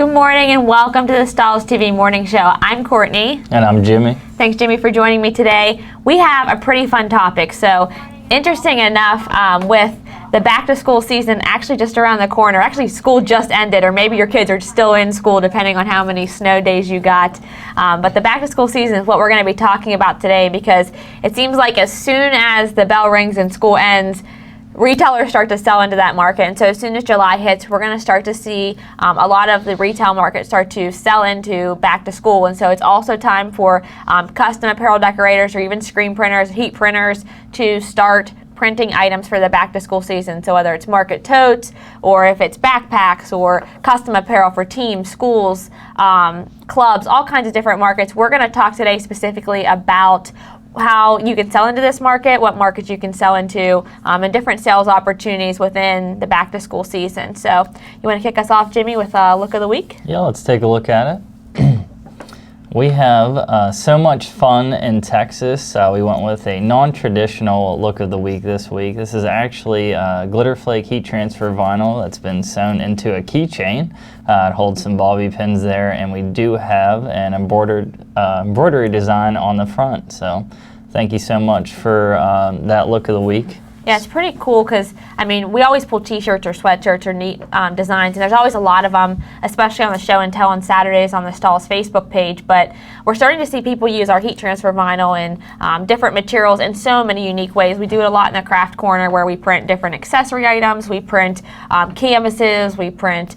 Good morning and welcome to the Stahls TV Morning Show. I'm Courtney. And I'm Jimmy. Thanks, Jimmy, for joining me today. We have a pretty fun topic. So, interesting enough, with the back-to-school season actually just around the corner. Actually, school just ended, or maybe your kids are still in school, depending on how many snow days you got. But the back-to-school season is what we're going to be talking about today, because it seems like as soon as the bell rings and school ends, retailers start to sell into that market. And so as soon as July hits, we're going to start to see a lot of the retail market start to sell into back to school. And so it's also time for custom apparel decorators or even screen printers, heat printers to start printing items for the back to school season. So whether it's market totes or if it's backpacks or custom apparel for teams, schools, clubs, all kinds of different markets. We're going to talk today specifically about how you can sell into this market, what markets you can sell into, and different sales opportunities within the back-to-school season. So you want to kick us off, Jimmy, with a look of the week? Yeah, let's take a look at it. We have so much fun in Texas. We went with a non-traditional look of the week this week. This is actually glitter flake heat transfer vinyl that's been sewn into a keychain. It holds some bobby pins there, and we do have an embroidery design on the front. So thank you so much for that look of the week. Yeah, it's pretty cool because, I mean, we always pull t-shirts or sweatshirts or neat designs, and there's always a lot of them, especially on the show and tell on Saturdays on the Stahls Facebook page. But we're starting to see people use our heat transfer vinyl in different materials in so many unique ways. We do it a lot in the craft corner where we print different accessory items. We print canvases. We print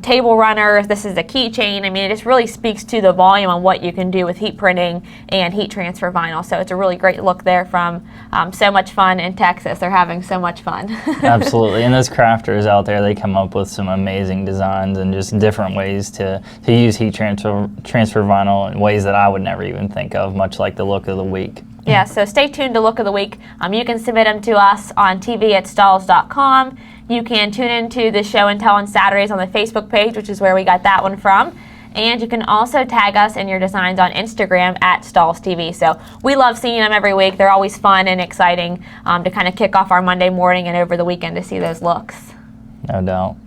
table runners. This is a keychain. I mean, it just really speaks to the volume on what you can do with heat printing and heat transfer vinyl. So it's a really great look there from So Much Fun in Texas. They're having so much fun. Absolutely. And those crafters out there, they come up with some amazing designs and just different ways to use heat transfer vinyl in ways that I would never even think of, much like the look of the week. Yeah, so stay tuned to Look of the Week. You can submit them to us on TV at stahls.com. You can tune into the show and tell on Saturdays on the Facebook page, which is where we got that one from. And you can also tag us in your designs on Instagram at Stahls TV. So we love seeing them every week. They're always fun and exciting to kind of kick off our Monday morning and over the weekend to see those looks. No doubt.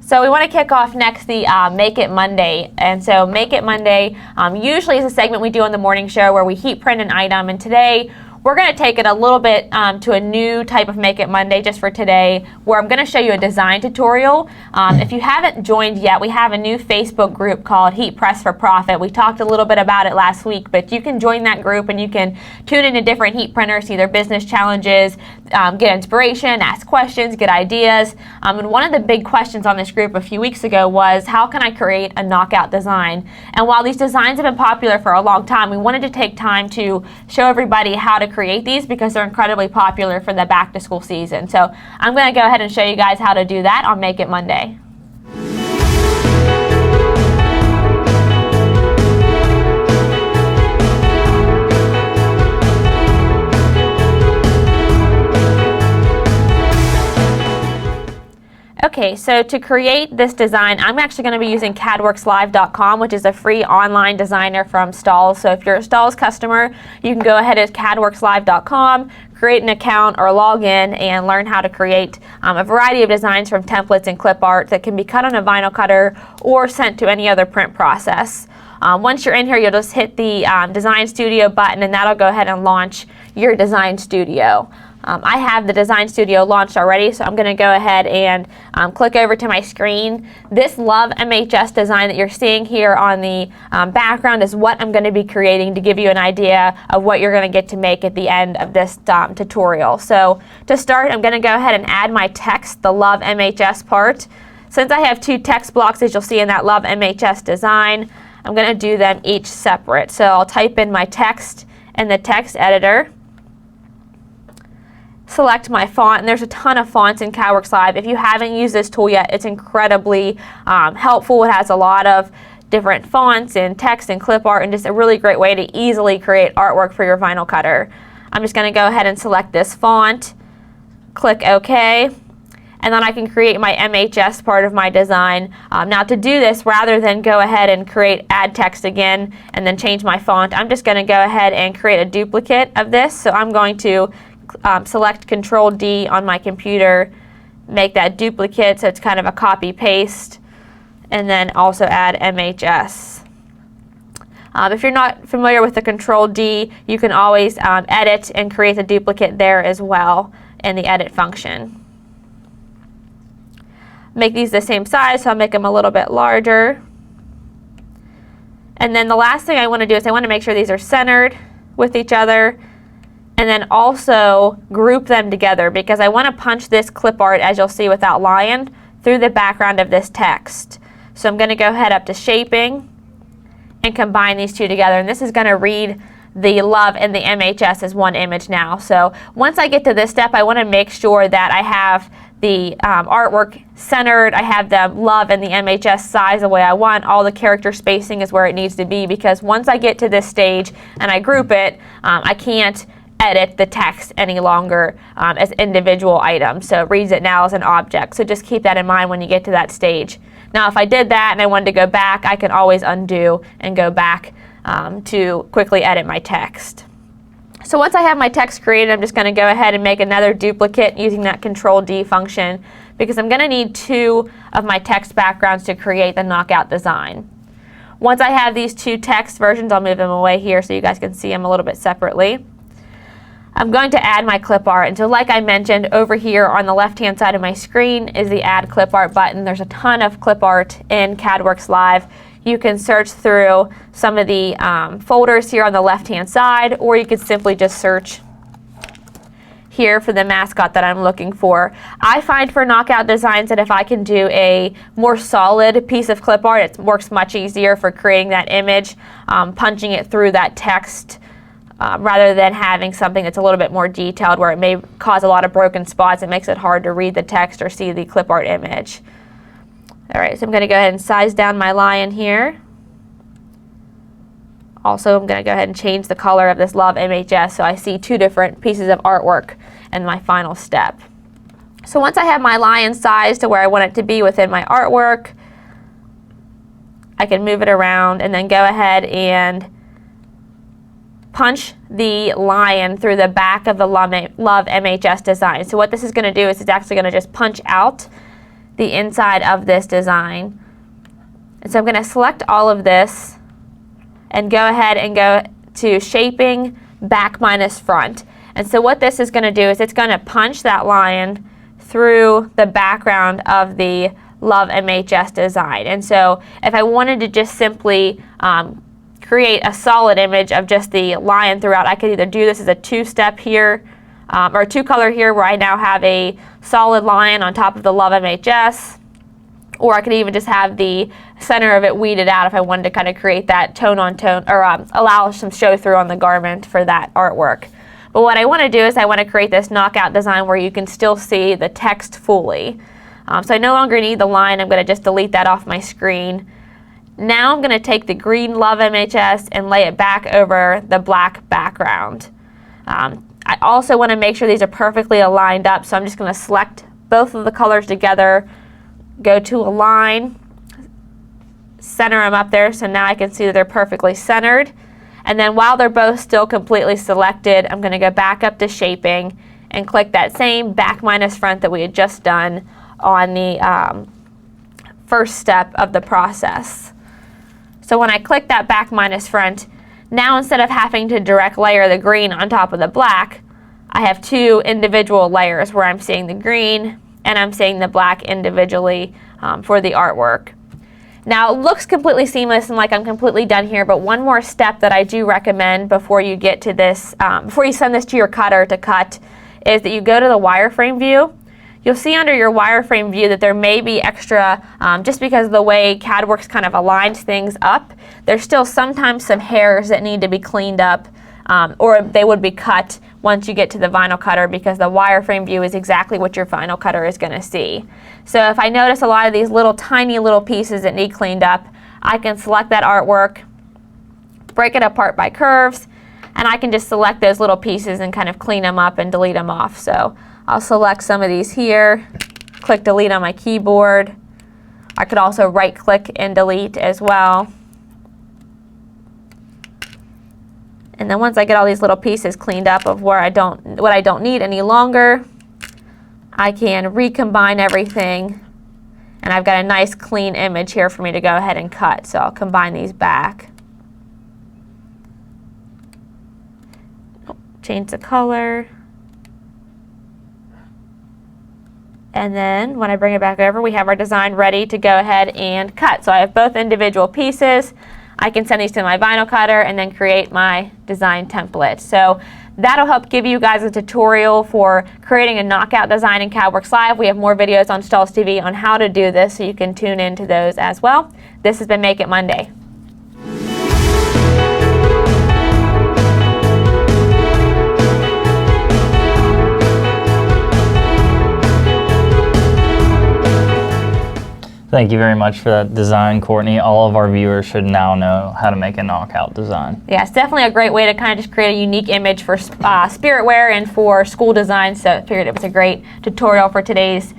So we want to kick off next the Make It Monday. And so Make It Monday usually is a segment we do on the morning show where we heat print an item. And today we're going to take it a little bit to a new type of Make It Monday just for today, where I'm going to show you a design tutorial. If you haven't joined yet, we have a new Facebook group called Heat Press for Profit. We talked a little bit about it last week, but you can join that group and you can tune into different heat printers, see their business challenges, get inspiration, ask questions, get ideas. And one of the big questions on this group a few weeks ago was, how can I create a knockout design? And while these designs have been popular for a long time, we wanted to take time to show everybody how to create these because they're incredibly popular for the back to school season. So I'm going to go ahead and show you guys how to do that on Make It Monday. Okay, so to create this design, I'm actually going to be using cadworkslive.com, which is a free online designer from Stahls. So if you're a Stahls customer, you can go ahead to cadworkslive.com, create an account or log in and learn how to create a variety of designs from templates and clip art that can be cut on a vinyl cutter or sent to any other print process. Once you're in here, you'll just hit the Design Studio button and that'll go ahead and launch your Design Studio. I have the Design Studio launched already, so I'm going to go ahead and click over to my screen. This Love MHS design that you're seeing here on the background is what I'm going to be creating to give you an idea of what you're going to get to make at the end of this tutorial. So to start, I'm going to go ahead and add my text, the Love MHS part. Since I have two text blocks, as you'll see in that Love MHS design, I'm going to do them each separate. So I'll type in my text in the text editor. Select my font, and there's a ton of fonts in CADWorks Live. If you haven't used this tool yet, it's incredibly helpful. It has a lot of different fonts and text and clip art and just a really great way to easily create artwork for your vinyl cutter. I'm just going to go ahead and select this font, click OK, and then I can create my MHS part of my design. Now to do this, rather than go ahead and add text again and then change my font, I'm just going to go ahead and create a duplicate of this. So I'm going to select Control D on my computer, make that duplicate so it's kind of a copy paste. and then also add MHS. If you're not familiar with the Control D, you can always edit and create a duplicate there as well in the edit function. Make these the same size, so I'll make them a little bit larger. And then the last thing I want to do is I want to make sure these are centered with each other, and then also group them together, because I want to punch this clip art, as you'll see with that lion, through the background of this text. So I'm going to go ahead up to shaping and combine these two together, and this is going to read the love and the MHS as one image now. So once I get to this step, I want to make sure that I have the artwork centered, I have the love and the MHS size the way I want, all the character spacing is where it needs to be, because once I get to this stage and I group it, I can't edit the text any longer as individual items. So it reads it now as an object. So just keep that in mind when you get to that stage. Now if I did that and I wanted to go back, I can always undo and go back to quickly edit my text. So once I have my text created, I'm just going to go ahead and make another duplicate using that Control D function, because I'm going to need 2 of my text backgrounds to create the knockout design. Once I have these 2 text versions, I'll move them away here so you guys can see them a little bit separately. I'm going to add my clip art, and so like I mentioned, over here on the left hand side of my screen is the Add Clip Art button. There's a ton of clip art in CADWorks Live. You can search through some of the folders here on the left hand side, or you could simply just search here for the mascot that I'm looking for. I find for knockout designs that if I can do a more solid piece of clip art, it works much easier for creating that image, punching it through that text, rather than having something that's a little bit more detailed where it may cause a lot of broken spots. It makes it hard to read the text or see the clip art image. Alright, so I'm going to go ahead and size down my lion here. Also, I'm going to go ahead and change the color of this Love MHS so I see 2 different pieces of artwork in my final step. So once I have my lion sized to where I want it to be within my artwork, I can move it around and then go ahead and punch the lion through the back of the Love MHS design. So what this is going to do is it's actually going to just punch out the inside of this design. And so I'm going to select all of this and go ahead and go to shaping back minus front. And so what this is going to do is it's going to punch that lion through the background of the Love MHS design. And so if I wanted to just simply create a solid image of just the lion throughout, I could either do this as a 2-step here, or 2-color here where I now have a solid lion on top of the Love MHS, or I could even just have the center of it weeded out if I wanted to kind of create that tone on tone, or allow some show through on the garment for that artwork. But what I want to do is I want to create this knockout design where you can still see the text fully. So I no longer need the line. I'm going to just delete that off my screen. Now I'm going to take the green Love MHS and lay it back over the black background. I also want to make sure these are perfectly aligned up, so I'm just going to select both of the colors together, go to Align, center them up there, so now I can see that they're perfectly centered. And then while they're both still completely selected, I'm going to go back up to Shaping and click that same back minus front that we had just done on the first step of the process. So when I click that back minus front, now instead of having to direct layer the green on top of the black, I have 2 individual layers where I'm seeing the green and I'm seeing the black individually for the artwork. Now it looks completely seamless and like I'm completely done here, but one more step that I do recommend before you get to this, before you send this to your cutter to cut, is that you go to the wireframe view. You'll see under your wireframe view that there may be extra, just because of the way CADWorks kind of aligns things up, there's still sometimes some hairs that need to be cleaned up, or they would be cut once you get to the vinyl cutter, because the wireframe view is exactly what your vinyl cutter is going to see. So if I notice a lot of these little tiny little pieces that need cleaned up, I can select that artwork, break it apart by curves, and I can just select those little pieces and kind of clean them up and delete them off. So I'll select some of these here, click delete on my keyboard. I could also right click and delete as well. And then once I get all these little pieces cleaned up of what I don't need any longer, I can recombine everything And I've got a nice clean image here for me to go ahead and cut. So I'll combine these back. Change the color. And then when I bring it back over, we have our design ready to go ahead and cut. So I have both individual pieces. I can send these to my vinyl cutter and then create my design template. So that'll help give you guys a tutorial for creating a knockout design in CADWorks Live. We have more videos on Stahls TV on how to do this, so you can tune into those as well. This has been Make It Monday. Thank you very much for that design, Courtney. All of our viewers should now know how to make a knockout design. Yeah, it's definitely a great way to kind of just create a unique image for spirit wear and for school design. So I figured it was a great tutorial for today's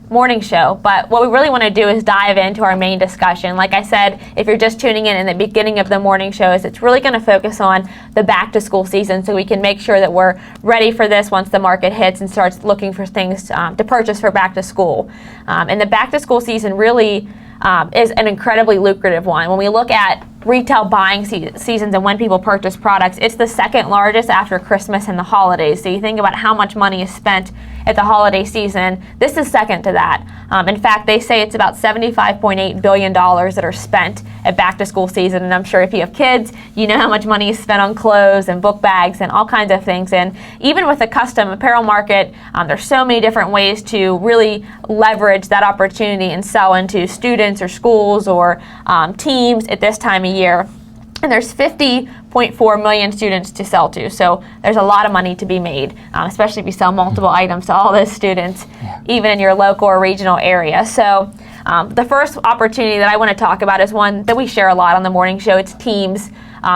morning show. But what we really want to do is dive into our main discussion. Like I said, if you're just tuning in the beginning of the morning shows, it's really going to focus on the back to school season, so we can make sure that we're ready for this once the market hits and starts looking for things to purchase for back to school. And the back to school season really is an incredibly lucrative one. When we look at retail buying seasons and when people purchase products, it's the second largest after Christmas and the holidays. So you think about how much money is spent at the holiday season. This is second to that. In fact, they say it's about $75.8 billion that are spent at back to school season. And I'm sure if you have kids, you know how much money is spent on clothes and book bags and all kinds of things. And even with the custom apparel market, there's so many different ways to really leverage that opportunity and sell into students or schools or teams at this time of year. And there's 50.4 million students to sell to, so there's a lot of money to be made, especially if you sell multiple items to all those students, even in your local or regional area. So the first opportunity that I want to talk about is one that we share a lot on the morning show. It's teams.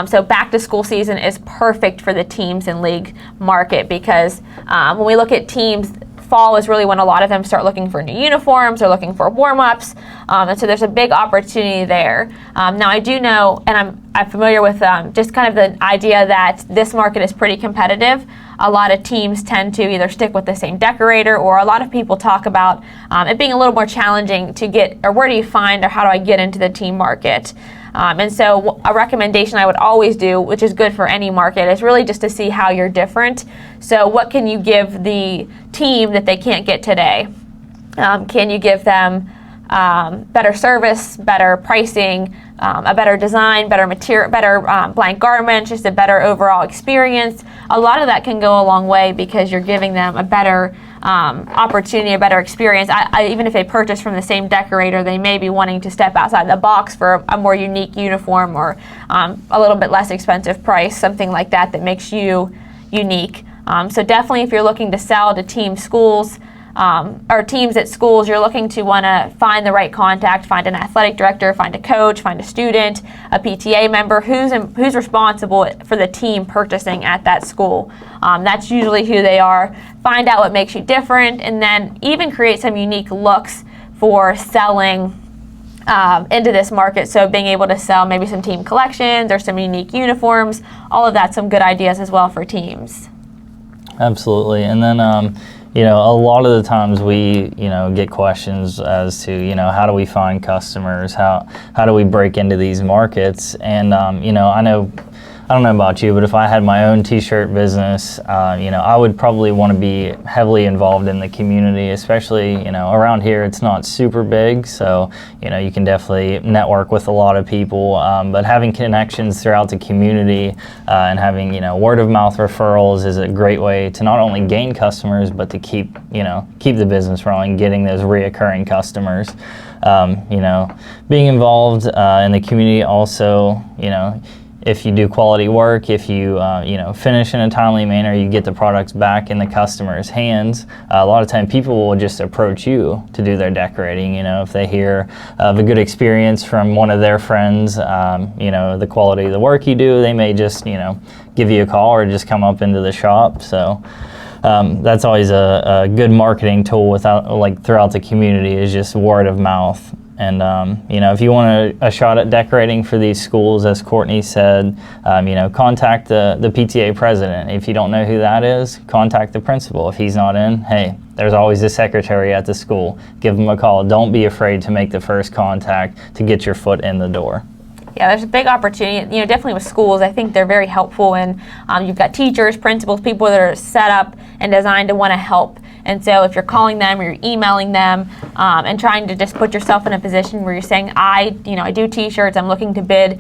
So back to school season is perfect for the teams and league market, because when we look at teams, fall is really when a lot of them start looking for new uniforms or looking for warm-ups, and so there's a big opportunity there. Now I do know, and I'm familiar with just kind of the idea that this market is pretty competitive. A lot of teams tend to either stick with the same decorator, or a lot of people talk about it being a little more challenging to get, or where do you find, or how do I get into the team market? And so a recommendation I would always do, which is good for any market, is really just to see how you're different. So what can you give the team that they can't get today? Can you give them better service, better pricing, a better design, better material, better blank garments, just a better overall experience? A lot of that can go a long way, because you're giving them a better opportunity, a better experience. Even if they purchase from the same decorator, they may be wanting to step outside the box for a more unique uniform, or a little bit less expensive price, something like that that makes you unique. So definitely, if you're looking to sell to team schools, or teams at schools, you're looking to want to find the right contact, find an athletic director, find a coach, find a student, a PTA member who's responsible for the team purchasing at that school. That's usually who they are. Find out what makes you different, and then even create some unique looks for selling into this market. So being able to sell maybe some team collections or some unique uniforms, all of that's some good ideas as well for teams. Absolutely. And then a lot of the times we, get questions as to, how do we find customers? How do we break into these markets? And, I don't know about you, but if I had my own t-shirt business, I would probably want to be heavily involved in the community, especially, around here it's not super big, so, you can definitely network with a lot of people, but having connections throughout the community and having, word of mouth referrals is a great way to not only gain customers, but to keep the business rolling, getting those reoccurring customers. Being involved in the community also, if you do quality work, if you finish in a timely manner, you get the products back in the customer's hands. A lot of time people will just approach you to do their decorating. If they hear of a good experience from one of their friends, the quality of the work you do, they may just give you a call or just come up into the shop. So that's always a good marketing tool throughout the community, is just word of mouth. And if you want a shot at decorating for these schools, as Courtney said, contact the PTA president. If you don't know who that is, contact the principal. If he's not in, hey, there's always a secretary at the school. Give them a call. Don't be afraid to make the first contact to get your foot in the door. Yeah, there's a big opportunity, definitely with schools. I think they're very helpful, and you've got teachers, principals, people that are set up and designed to want to help. And so if you're calling them or you're emailing them and trying to just put yourself in a position where you're saying, I do t-shirts, I'm looking to bid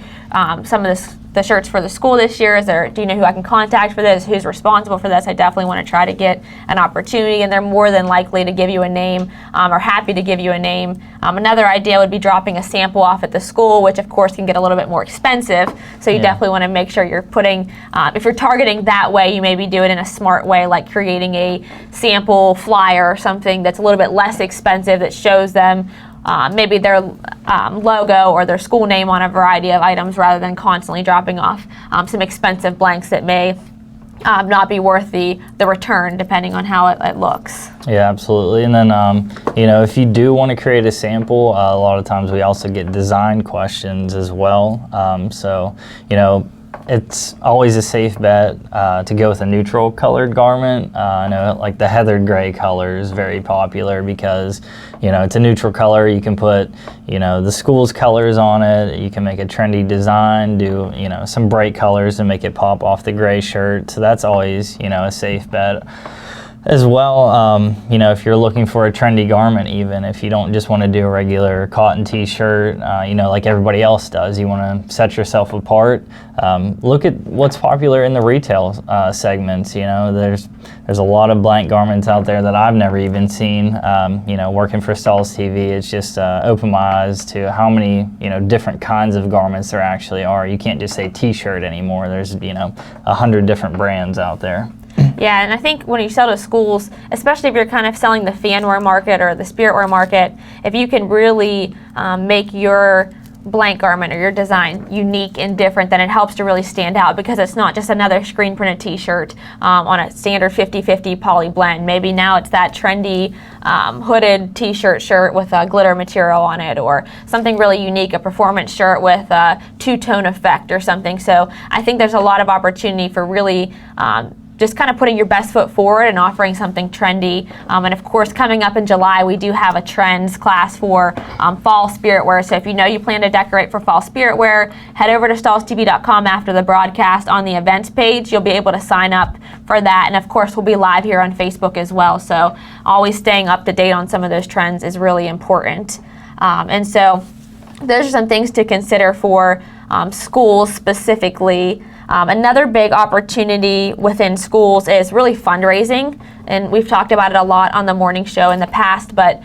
some of the shirts for the school this year. Do you know who I can contact for this? Who's responsible for this? I definitely want to try to get an opportunity, and they're more than likely to give you a name or happy to give you a name. Another idea would be dropping a sample off at the school, which of course can get a little bit more expensive. So you definitely want to make sure you're putting, if you're targeting that way, you maybe do it in a smart way, like creating a sample flyer or something that's a little bit less expensive that shows them maybe their logo or their school name on a variety of items, rather than constantly dropping off some expensive blanks that may not be worth the return, depending on how it looks. Yeah, absolutely. And then, if you do want to create a sample, a lot of times we also get design questions as well. It's always a safe bet to go with a neutral colored garment. I know like the heathered gray color is very popular because, it's a neutral color. You can put, the school's colors on it. You can make a trendy design, do, some bright colors and make it pop off the gray shirt. So that's always, a safe bet. As well, if you're looking for a trendy garment, even if you don't just want to do a regular cotton t-shirt, like everybody else does, you want to set yourself apart. Look at what's popular in the retail segments. There's a lot of blank garments out there that I've never even seen. Working for Stahls TV, it's just opened my eyes to how many different kinds of garments there actually are. You can't just say t-shirt anymore. There's 100 different brands out there. Yeah, and I think when you sell to schools, especially if you're kind of selling the fanwear market or the spiritwear market, if you can really make your blank garment or your design unique and different, then it helps to really stand out, because it's not just another screen printed t-shirt on a standard 50-50 poly blend. Maybe now it's that trendy hooded t-shirt shirt with a glitter material on it, or something really unique, a performance shirt with a two-tone effect or something. So I think there's a lot of opportunity for really just kind of putting your best foot forward and offering something trendy. And of course, coming up in July, we do have a trends class for fall spirit wear. So if you plan to decorate for fall spirit wear, head over to stahlstv.com after the broadcast on the events page. You'll be able to sign up for that. And of course, we'll be live here on Facebook as well. So always staying up to date on some of those trends is really important. And so those are some things to consider for schools specifically. Another big opportunity within schools is really fundraising, and we've talked about it a lot on the morning show in the past, but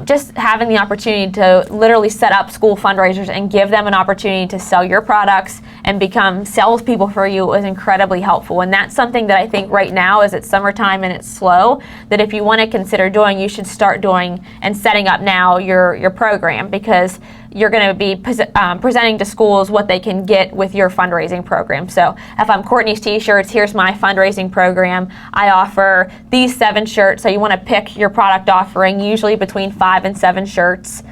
just having the opportunity to literally set up school fundraisers and give them an opportunity to sell your products and become salespeople for you is incredibly helpful. And that's something that I think right now, as it's summertime and it's slow, that if you want to consider doing, you should start doing and setting up now your program, because you're going to be presenting to schools what they can get with your fundraising program. So if I'm Courtney's T-shirts, here's my fundraising program. I offer these 7 shirts. So you want to pick your product offering, usually between 5 and 7 shirts.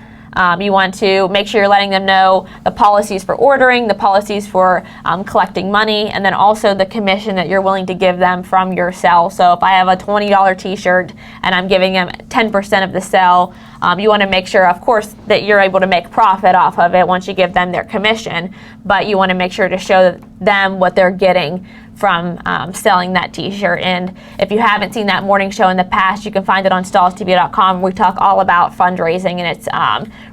You want to make sure you're letting them know the policies for ordering, the policies for collecting money, and then also the commission that you're willing to give them from your sale. So if I have a $20 t-shirt and I'm giving them 10% of the sale, you want to make sure, of course, that you're able to make profit off of it once you give them their commission, but you want to make sure to show them what they're getting from selling that t-shirt. And if you haven't seen that morning show in the past, you can find it on stahlstv.com. We talk all about fundraising, and it's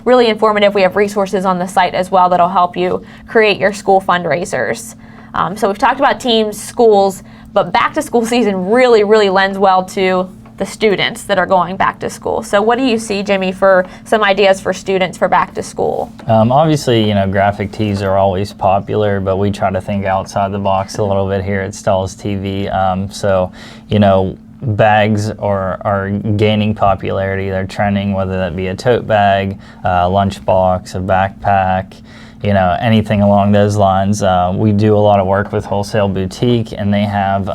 really informative. We have resources on the site as well that'll help you create your school fundraisers. So we've talked about teams, schools, but back to school season really, really lends well to the students that are going back to school. So what do you see, Jimmy, for some ideas for students for back to school? Obviously, graphic tees are always popular, but we try to think outside the box a little bit here at Stahls TV. Bags are gaining popularity. They're trending, whether that be a tote bag, a lunchbox, a backpack, anything along those lines. We do a lot of work with Wholesale Boutique, and they have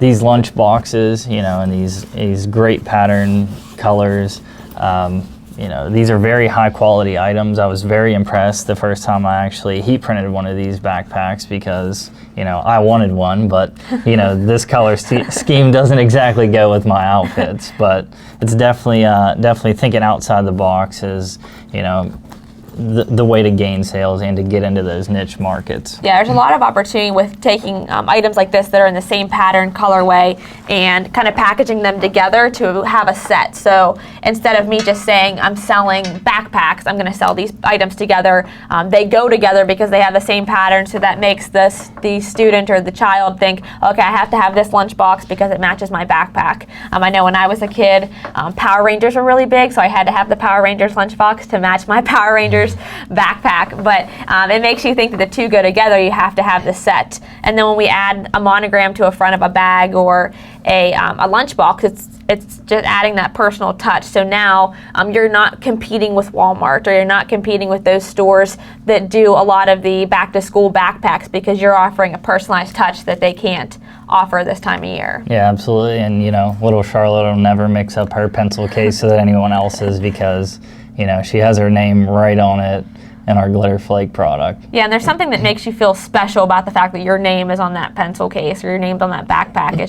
these lunch boxes, and these great pattern colors. these are very high quality items. I was very impressed the first time I actually heat printed one of these backpacks because, I wanted one, but, this color scheme doesn't exactly go with my outfits. But it's definitely thinking outside the box is, the way to gain sales and to get into those niche markets. Yeah, there's a lot of opportunity with taking items like this that are in the same pattern, colorway, and kind of packaging them together to have a set. So instead of me just saying I'm selling backpacks, I'm going to sell these items together. They go together because they have the same pattern, so that makes the student or the child think, okay, I have to have this lunchbox because it matches my backpack. I know when I was a kid, Power Rangers were really big, so I had to have the Power Rangers lunchbox to match my Power Rangers backpack, but it makes you think that the two go together. You have to have the set. And then when we add a monogram to a front of a bag or a lunchbox, it's just adding that personal touch. So now you're not competing with Walmart, or you're not competing with those stores that do a lot of the back-to-school backpacks, because you're offering a personalized touch that they can't offer this time of year. Yeah, absolutely. And little Charlotte will never mix up her pencil case with anyone else's because she has her name right on it in our glitter flake product. Yeah, and there's something that makes you feel special about the fact that your name is on that pencil case or your name's on that backpack.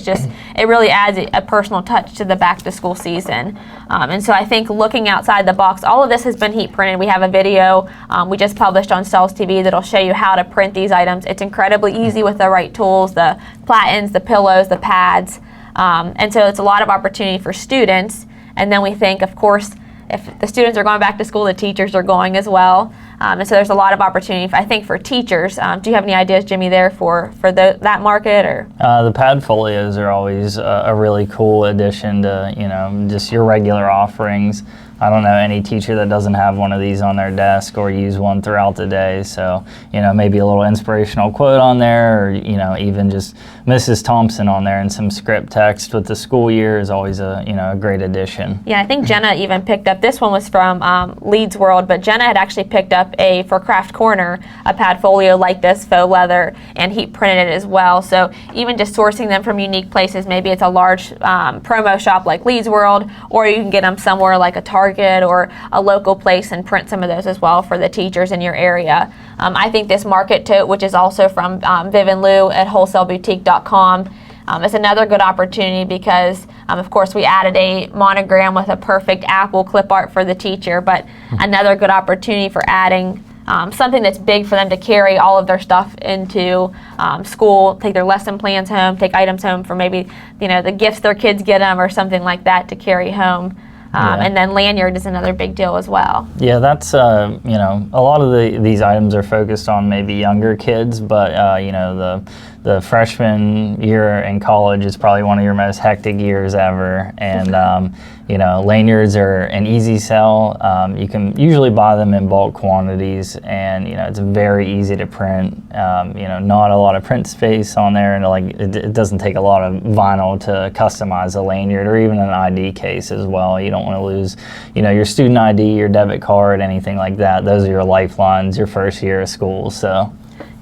It really adds a personal touch to the back to school season. And so I think looking outside the box, all of this has been heat printed. We have a video we just published on Stahls TV that'll show you how to print these items. It's incredibly easy with the right tools, the platens, the pillows, the pads. And so it's a lot of opportunity for students. And then we think, of course, if the students are going back to school, the teachers are going as well. And so there's a lot of opportunity, I think, for teachers. Do you have any ideas, Jimmy, there for that market? Or the pad folios are always a really cool addition to, just your regular offerings. I don't know any teacher that doesn't have one of these on their desk or use one throughout the day. So, maybe a little inspirational quote on there, or, even just Mrs. Thompson on there and some script text with the school year is always a great addition. Yeah, I think Jenna even picked up, this one was from Leeds World, but Jenna had actually picked up for Craft Corner, a pad folio like this, faux leather, and heat printed it as well. So even just sourcing them from unique places, maybe it's a large promo shop like Leeds World, or you can get them somewhere like a Target or a local place and print some of those as well for the teachers in your area. I think this market tote, which is also from Viv and Lou at wholesaleboutique.com, it's another good opportunity because, of course, we added a monogram with a perfect apple clip art for the teacher, but another good opportunity for adding something that's big for them to carry all of their stuff into school, take their lesson plans home, take items home for maybe, the gifts their kids get them or something like that to carry home. And then lanyard is another big deal as well. Yeah, that's, a lot of these items are focused on maybe younger kids, but, the freshman year in college is probably one of your most hectic years ever. And, lanyards are an easy sell. You can usually buy them in bulk quantities, and, it's very easy to print. Not a lot of print space on there, and it doesn't take a lot of vinyl to customize a lanyard or even an ID case as well. You don't want to lose, your student ID, your debit card, anything like that. Those are your lifelines your first year of school. So.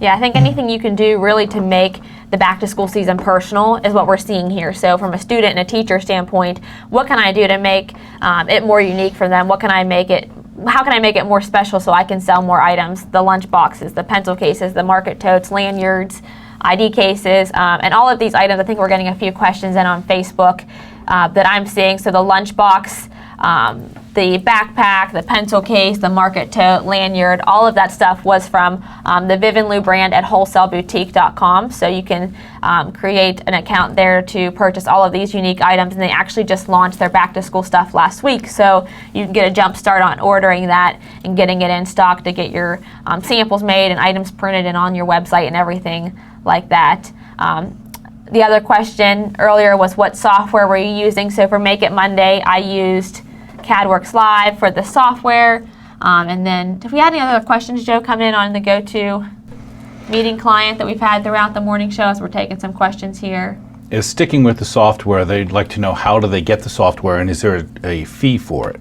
Yeah, I think anything you can do really to make the back-to-school season personal is what we're seeing here. So from a student and a teacher standpoint, what can I do to make it more unique for them? How can I make it more special so I can sell more items? The lunch boxes, the pencil cases, the market totes, lanyards, ID cases, and all of these items. I think we're getting a few questions in on Facebook that I'm seeing. So the lunch box, the backpack, the pencil case, the market tote, lanyard, all of that stuff was from the Viv and Lou brand at wholesaleboutique.com. So you can create an account there to purchase all of these unique items. And they actually just launched their back to school stuff last week. So you can get a jump start on ordering that and getting it in stock to get your samples made and items printed and on your website and everything like that. The other question earlier was what software were you using? So for Make It Monday, I used CADWorks Live for the software. And then, if we had any other questions, Joe, coming in on the go-to meeting client that we've had throughout the morning show, as we're taking some questions here. Is sticking with the software, they'd like to know how do they get the software and is there a fee for it?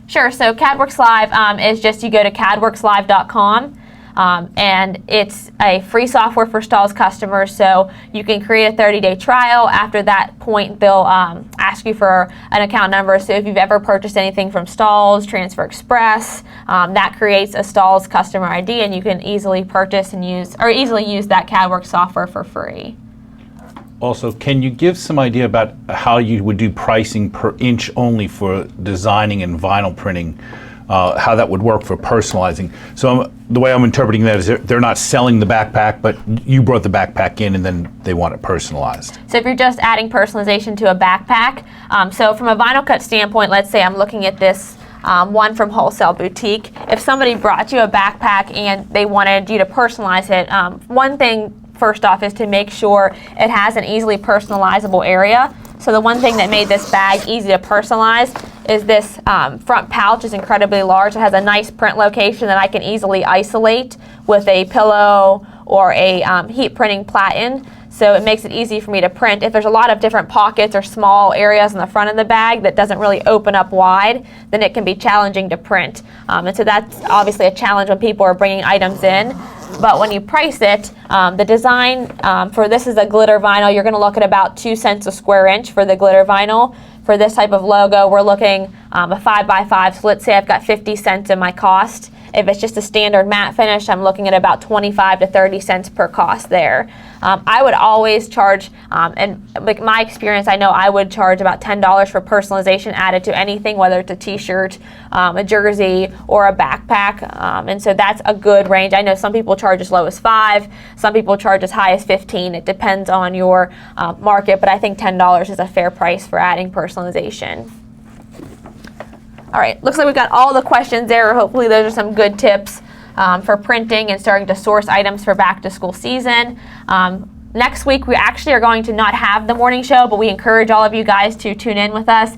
Sure. So CADWorks Live is just you go to cadworkslive.com. and it's a free software for Stahls customers, so you can create a 30-day trial. After that point, they'll ask you for an account number. So if you've ever purchased anything from Stahls, Transfer Express, that creates a Stahls customer ID, and you can easily purchase and use that CADWorks software for free. Also, can you give some idea about how you would do pricing per inch only for designing and vinyl printing, how that would work for personalizing? So the way I'm interpreting that is they're not selling the backpack, but you brought the backpack in and then they want it personalized. So if you're just adding personalization to a backpack, so from a vinyl cut standpoint, let's say I'm looking at this one from Wholesale Boutique. If somebody brought you a backpack and they wanted you to personalize it, one thing first off is to make sure it has an easily personalizable area. So the one thing that made this bag easy to personalize is this front pouch is incredibly large. It has a nice print location that I can easily isolate with a pillow or a heat printing platen. So it makes it easy for me to print. If there's a lot of different pockets or small areas in the front of the bag that doesn't really open up wide, then it can be challenging to print. And so that's obviously a challenge when people are bringing items in. But when you price it, the design for this is a glitter vinyl. You're going to look at about 2 cents a square inch for the glitter vinyl. For this type of logo, we're looking a 5x5. So let's say I've got 50 cents in my cost. If it's just a standard matte finish, I'm looking at about 25 to 30 cents per cost there. I would always charge, and like my experience, I know I would charge about $10 for personalization added to anything, whether it's a t-shirt, a jersey, or a backpack. And so that's a good range. I know some people charge as low as $5, some people charge as high as $15. It depends on your market, but I think $10 is a fair price for adding personalization. All right, looks like we've got all the questions there. Hopefully those are some good tips for printing and starting to source items for back to school season. Next week, we actually are going to not have the morning show, but we encourage all of you guys to tune in with us.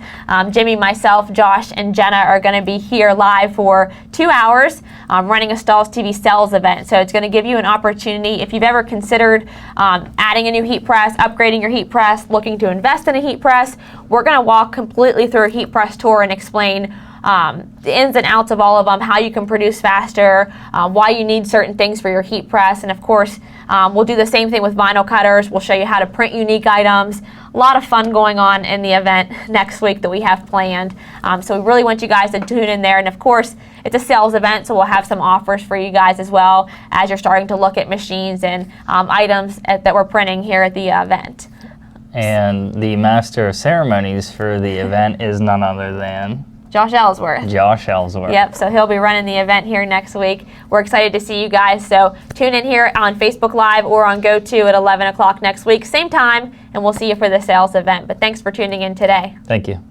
Jimmy, myself, Josh, and Jenna are going to be here live for 2 hours running a Stahls TV sales event. So it's going to give you an opportunity. If you've ever considered adding a new heat press, upgrading your heat press, looking to invest in a heat press, we're going to walk completely through a heat press tour and explain the ins and outs of all of them, how you can produce faster, why you need certain things for your heat press, and of course, we'll do the same thing with vinyl cutters. We'll show you how to print unique items. A lot of fun going on in the event next week that we have planned. So we really want you guys to tune in there, and of course, it's a sales event, so we'll have some offers for you guys as well as you're starting to look at machines and items that we're printing here at the event. And the master of ceremonies for the event is none other than Josh Ellsworth. Josh Ellsworth. Yep, so he'll be running the event here next week. We're excited to see you guys, so tune in here on Facebook Live or on GoTo at 11 o'clock next week, same time, and we'll see you for the sales event. But thanks for tuning in today. Thank you.